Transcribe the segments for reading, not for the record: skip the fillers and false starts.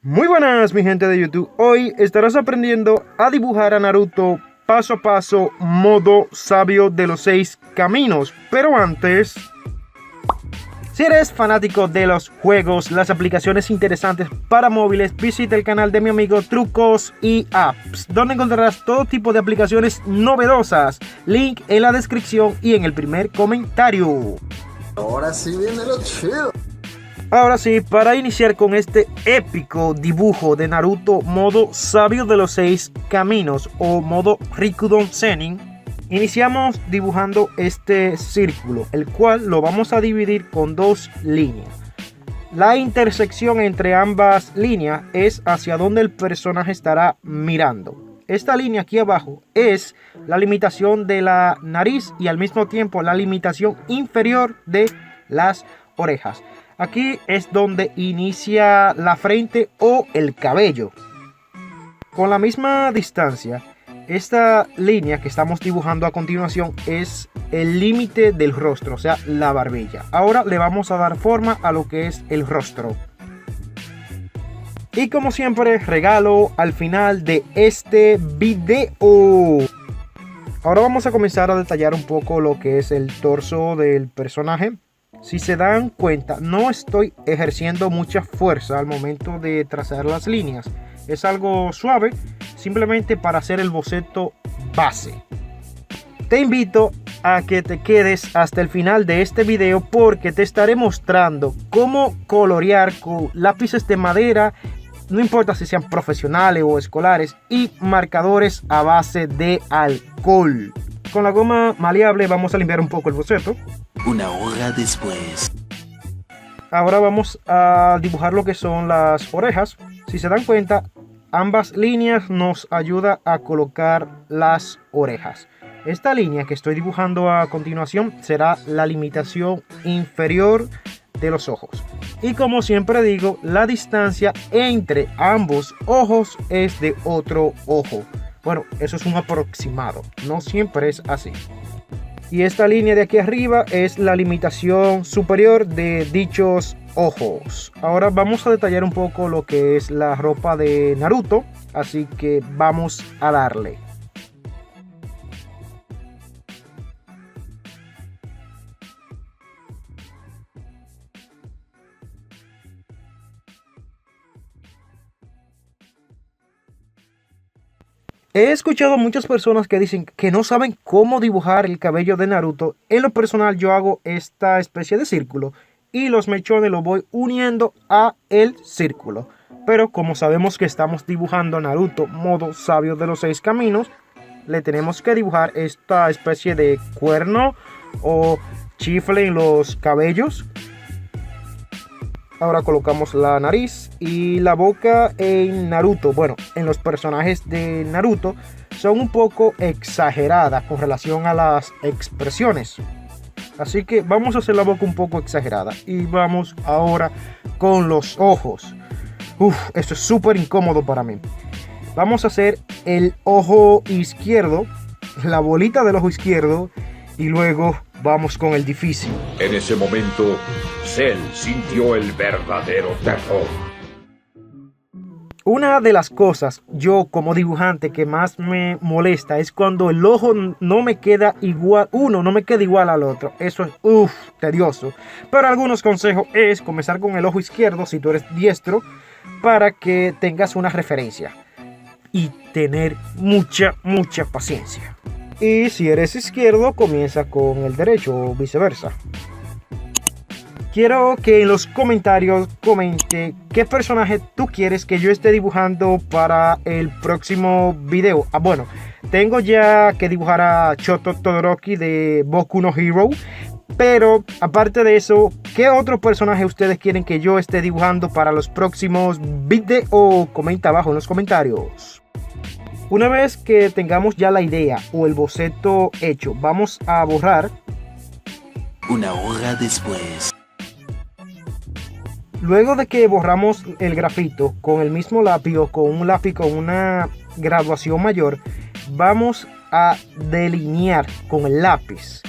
Muy buenas mi gente de YouTube, hoy estarás aprendiendo a dibujar a Naruto paso a paso, modo sabio de los 6 caminos. Pero antes, si eres fanático de los juegos, las aplicaciones interesantes para móviles, visita el canal de mi amigo Trucos y Apps, donde encontrarás todo tipo de aplicaciones novedosas. Link en la descripción y en el primer comentario. Ahora sí viene lo chido. Ahora sí, para iniciar con este épico dibujo de Naruto modo sabio de los 6 caminos o modo Rikudon Sennin, iniciamos dibujando este círculo, el cual lo vamos a dividir con dos líneas. La intersección entre ambas líneas es hacia donde el personaje estará mirando. Esta línea aquí abajo es la limitación de la nariz y al mismo tiempo la limitación inferior de las orejas. Aquí es donde inicia la frente o el cabello. Con la misma distancia, esta línea que estamos dibujando a continuación es el límite del rostro, o sea, la barbilla. Ahora le vamos a dar forma a lo que es el rostro. Y como siempre, regalo al final de este video. Ahora vamos a comenzar a detallar un poco lo que es el torso del personaje. Si se dan cuenta, no estoy ejerciendo mucha fuerza al momento de trazar las líneas. Es algo suave, simplemente para hacer el boceto base. Te invito a que te quedes hasta el final de este video porque te estaré mostrando cómo colorear con lápices de madera, no importa si sean profesionales o escolares, y marcadores a base de alcohol. Con la goma maleable vamos a limpiar un poco el boceto. Una hora después. Ahora vamos a dibujar lo que son las orejas. Si se dan cuenta, ambas líneas nos ayudan a colocar las orejas. Esta línea que estoy dibujando a continuación será la limitación inferior de los ojos. Y como siempre digo, la distancia entre ambos ojos es de otro ojo. Bueno, eso es un aproximado, no siempre es así. Y esta línea de aquí arriba es la limitación superior de dichos ojos. Ahora vamos a detallar un poco lo que es la ropa de Naruto, así que vamos a darle. He escuchado muchas personas que dicen que no saben cómo dibujar el cabello de Naruto. En lo personal yo hago esta especie de círculo y los mechones los voy uniendo a el círculo. Pero como sabemos que estamos dibujando a Naruto modo sabio de los 6 caminos, le tenemos que dibujar esta especie de cuerno o chifle en los cabellos. Ahora colocamos la nariz y la boca en Naruto. Bueno, en los personajes de Naruto son un poco exageradas con relación a las expresiones. Así que vamos a hacer la boca un poco exagerada. Y vamos ahora con los ojos. Esto es súper incómodo para mí. Vamos a hacer el ojo izquierdo, la bolita del ojo izquierdo. Y luego vamos con el difícil. En ese momento, Cell sintió el verdadero terror. Una de las cosas yo como dibujante que más me molesta es cuando el ojo no me queda igual, uno no me queda igual al otro. Eso es tedioso. Pero algunos consejos es comenzar con el ojo izquierdo si tú eres diestro, para que tengas una referencia y tener mucha paciencia. Y si eres izquierdo, comienza con el derecho o viceversa. Quiero que en los comentarios comente qué personaje tú quieres que yo esté dibujando para el próximo video. Bueno, tengo ya que dibujar a Choto Todoroki de Boku no Hero. Pero aparte de eso, ¿qué otro personaje ustedes quieren que yo esté dibujando para los próximos videos? Comenta abajo en los comentarios. Una vez que tengamos ya la idea o el boceto hecho, vamos a borrar. Una hora después. Luego de que borramos el grafito con el mismo lápiz o con un lápiz con una graduación mayor, vamos a delinear con el lápiz.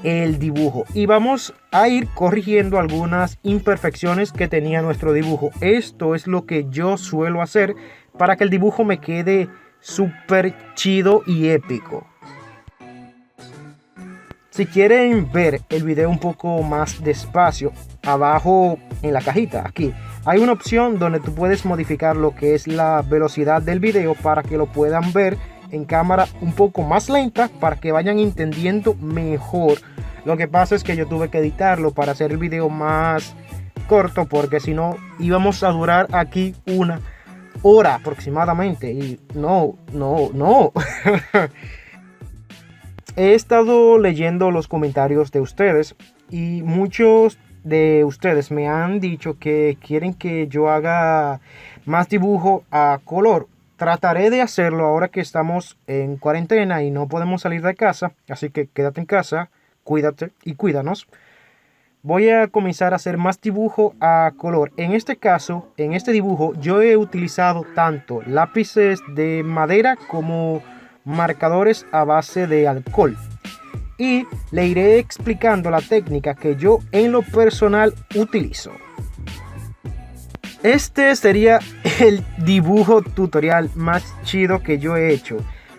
el dibujo y vamos a ir corrigiendo algunas imperfecciones que tenía nuestro dibujo. Esto es lo que yo suelo hacer para que el dibujo me quede súper chido y épico. Si quieren ver el video un poco más despacio, abajo en la cajita, aquí, hay una opción donde tú puedes modificar lo que es la velocidad del video para que lo puedan ver en cámara un poco más lenta para que vayan entendiendo mejor. Lo que pasa es que yo tuve que editarlo para hacer el video más corto porque si no íbamos a durar aquí 1 hora aproximadamente y no. He estado leyendo los comentarios de ustedes y muchos de ustedes me han dicho que quieren que yo haga más dibujo a color. Trataré de hacerlo ahora que estamos en cuarentena y no podemos salir de casa, así que quédate en casa, cuídate y cuídanos. Voy a comenzar a hacer más dibujo a color. En este caso, en este dibujo, yo he utilizado tanto lápices de madera como marcadores a base de alcohol. Y le iré explicando la técnica que yo en lo personal utilizo. Este sería el dibujo tutorial más chido que yo he hecho.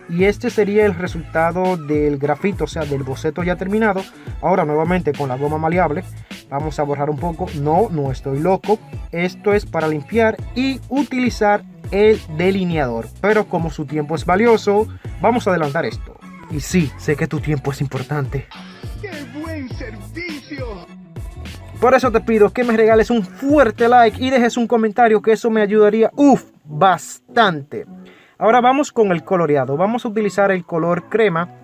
Y este sería el resultado del grafito, o sea, del boceto ya terminado. Ahora nuevamente con la goma maleable. Vamos a borrar un poco. No estoy loco. Esto es para limpiar y utilizar el delineador. Pero como su tiempo es valioso, vamos a adelantar esto. Y sí, sé que tu tiempo es importante. ¡Qué buen servicio! Por eso te pido que me regales un fuerte like y dejes un comentario, que eso me ayudaría bastante. Ahora vamos con el coloreado. Vamos a utilizar el color crema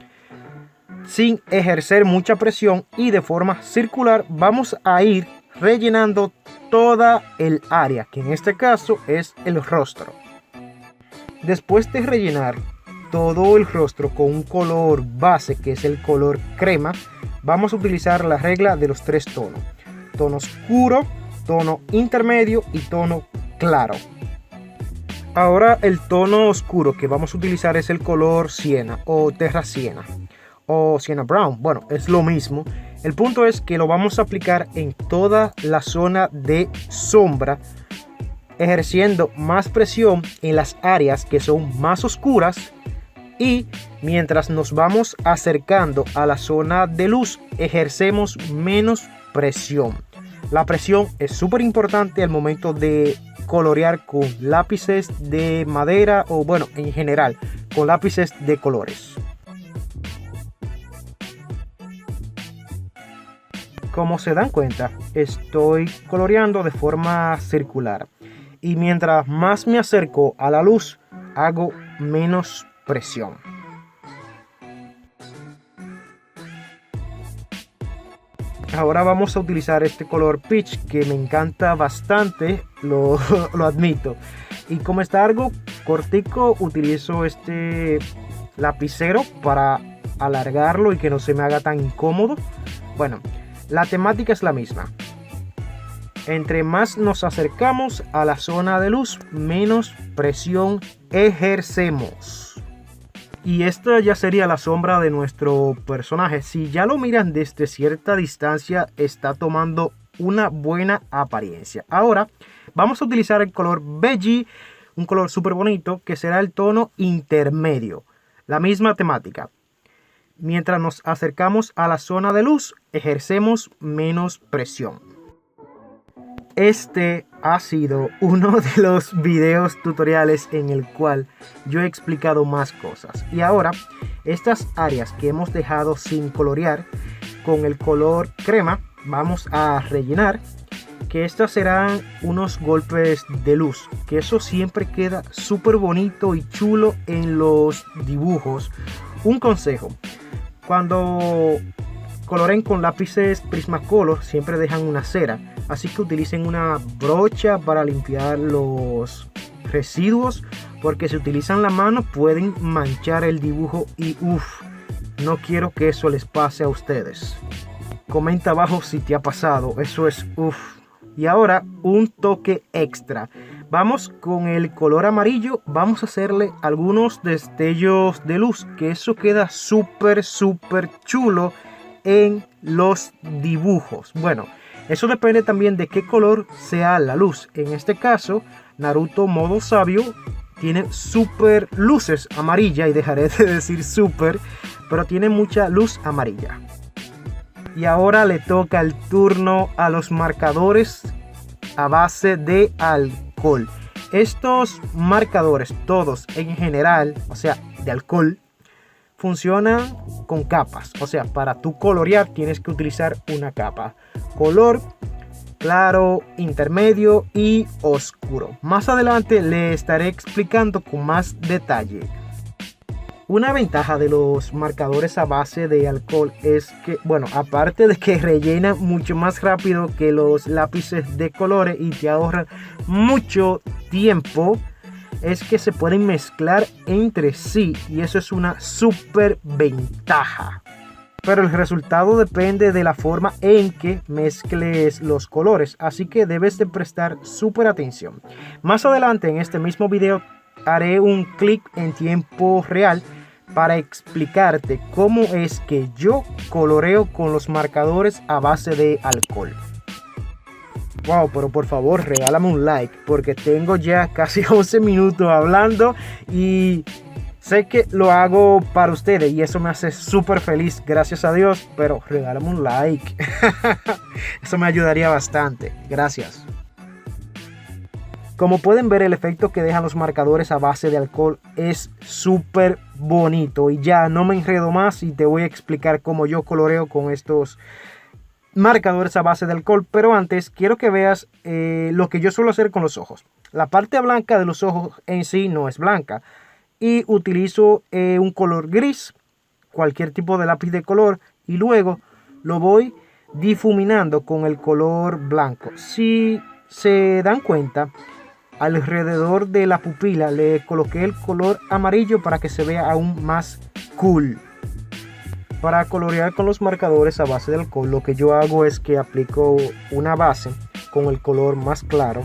sin ejercer mucha presión y de forma circular vamos a ir rellenando toda el área, que en este caso es el rostro. Después de rellenar todo el rostro con un color base, que es el color crema, vamos a utilizar la regla de los 3 tonos. Tono oscuro, tono intermedio y tono claro. Ahora el tono oscuro que vamos a utilizar es el color siena o terra siena o siena brown. Bueno, es lo mismo. El punto es que lo vamos a aplicar en toda la zona de sombra, ejerciendo más presión en las áreas que son más oscuras, y mientras nos vamos acercando a la zona de luz ejercemos menos presión. La presión es súper importante al momento de colorear con lápices de madera o bueno, en general con lápices de colores. Como se dan cuenta, estoy coloreando de forma circular y mientras más me acerco a la luz hago menos presión. Ahora vamos a utilizar este color peach que me encanta bastante, lo admito. Y como está algo cortico, utilizo este lapicero para alargarlo y que no se me haga tan incómodo. Bueno, la temática es la misma. Entre más nos acercamos a la zona de luz, menos presión ejercemos. Y esta ya sería la sombra de nuestro personaje. Si ya lo miran desde cierta distancia, está tomando una buena apariencia. Ahora vamos a utilizar el color Veggie, un color súper bonito que será el tono intermedio. La misma temática. Mientras nos acercamos a la zona de luz, ejercemos menos presión. Este ha sido uno de los videos tutoriales en el cual yo he explicado más cosas. Y ahora, estas áreas que hemos dejado sin colorear, con el color crema, vamos a rellenar. Que estas serán unos golpes de luz, que eso siempre queda súper bonito y chulo en los dibujos. Un consejo: cuando coloren con lápices Prismacolor siempre dejan una cera, así que utilicen una brocha para limpiar los residuos, porque si utilizan la mano pueden manchar el dibujo y no quiero que eso les pase a ustedes. Comenta abajo si te ha pasado, eso es Y ahora un toque extra. Vamos con el color amarillo, vamos a hacerle algunos destellos de luz, que eso queda súper chulo en los dibujos. Bueno, eso depende también de qué color sea la luz. En este caso, Naruto modo sabio tiene super luces amarilla, y dejaré de decir super, pero tiene mucha luz amarilla. Y ahora le toca el turno a los marcadores a base de alcohol. Estos marcadores, todos en general, o sea, de alcohol, funcionan con capas. O sea, para tú colorear tienes que utilizar una capa. Color claro, intermedio y oscuro. Más adelante le estaré explicando con más detalle. Una ventaja de los marcadores a base de alcohol es que, bueno, aparte de que rellenan mucho más rápido que los lápices de colores y te ahorran mucho tiempo, es que se pueden mezclar entre sí, y eso es una súper ventaja. Pero el resultado depende de la forma en que mezcles los colores, así que debes de prestar súper atención. Más adelante en este mismo video haré un clip en tiempo real para explicarte cómo es que yo coloreo con los marcadores a base de alcohol. Wow, pero por favor regálame un like, porque tengo ya casi 11 minutos hablando y sé que lo hago para ustedes y eso me hace súper feliz, gracias a Dios, pero regálame un like. Eso me ayudaría bastante, gracias. Como pueden ver, el efecto que dejan los marcadores a base de alcohol es súper bonito. Y ya no me enredo más y te voy a explicar cómo yo coloreo con estos marcadores a base de alcohol. Pero antes quiero que veas lo que yo suelo hacer con los ojos. La parte blanca de los ojos en sí no es blanca. Y utilizo un color gris, cualquier tipo de lápiz de color. Y luego lo voy difuminando con el color blanco. Si se dan cuenta, alrededor de la pupila le coloqué el color amarillo para que se vea aún más cool. Para colorear con los marcadores a base de alcohol, lo que yo hago es que aplico una base con el color más claro.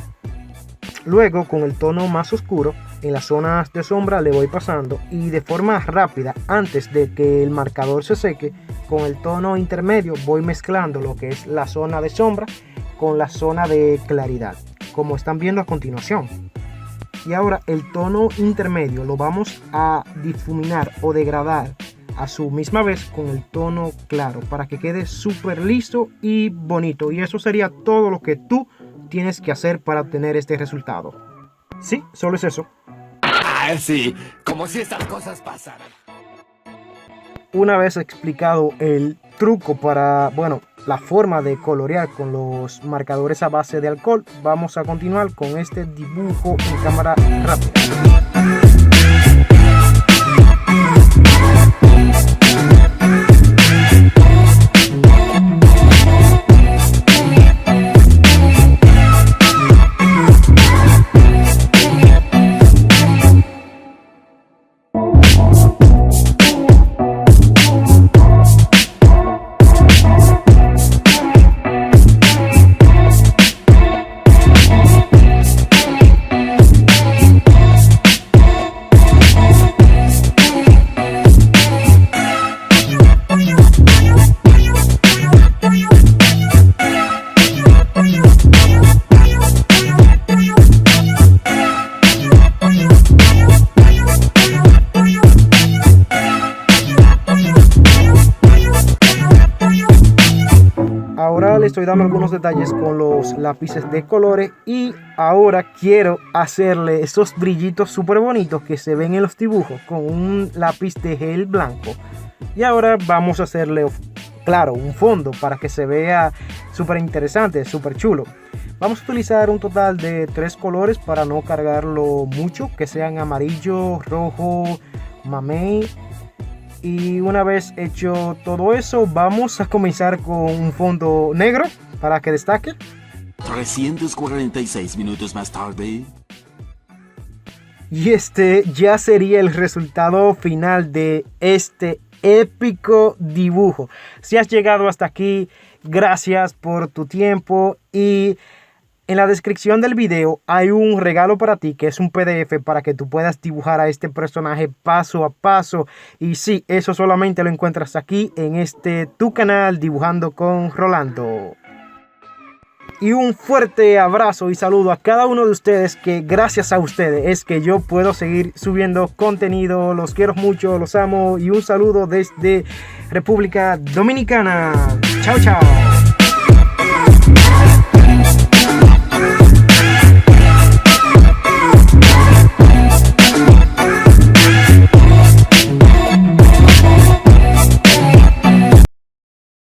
Luego, con el tono más oscuro, en las zonas de sombra le voy pasando, y de forma rápida, antes de que el marcador se seque, con el tono intermedio voy mezclando lo que es la zona de sombra con la zona de claridad, como están viendo a continuación. Y ahora el tono intermedio lo vamos a difuminar o degradar a su misma vez con el tono claro, para que quede súper liso y bonito. Y eso sería todo lo que tú tienes que hacer para obtener este resultado. Sí, solo es eso. Ah, sí, como si estas cosas pasaran. Una vez explicado el truco para, bueno, la forma de colorear con los marcadores a base de alcohol, vamos a continuar con este dibujo en cámara rápida. Ahora le estoy dando algunos detalles con los lápices de colores, y ahora quiero hacerle esos brillitos súper bonitos que se ven en los dibujos con un lápiz de gel blanco. Y ahora vamos a hacerle, claro, un fondo para que se vea súper interesante, súper chulo. Vamos a utilizar un total de 3 colores para no cargarlo mucho, que sean amarillo, rojo, mamey. Y una vez hecho todo eso, vamos a comenzar con un fondo negro para que destaque. 346 minutos más tarde. Y este ya sería el resultado final de este épico dibujo. Si has llegado hasta aquí, gracias por tu tiempo y En la descripción del video hay un regalo para ti que es un PDF para que tú puedas dibujar a este personaje paso a paso. Y sí, eso solamente lo encuentras aquí en tu canal Dibujando con Rolando. Y un fuerte abrazo y saludo a cada uno de ustedes, que gracias a ustedes es que yo puedo seguir subiendo contenido. Los quiero mucho, los amo y un saludo desde República Dominicana. Chao, chao.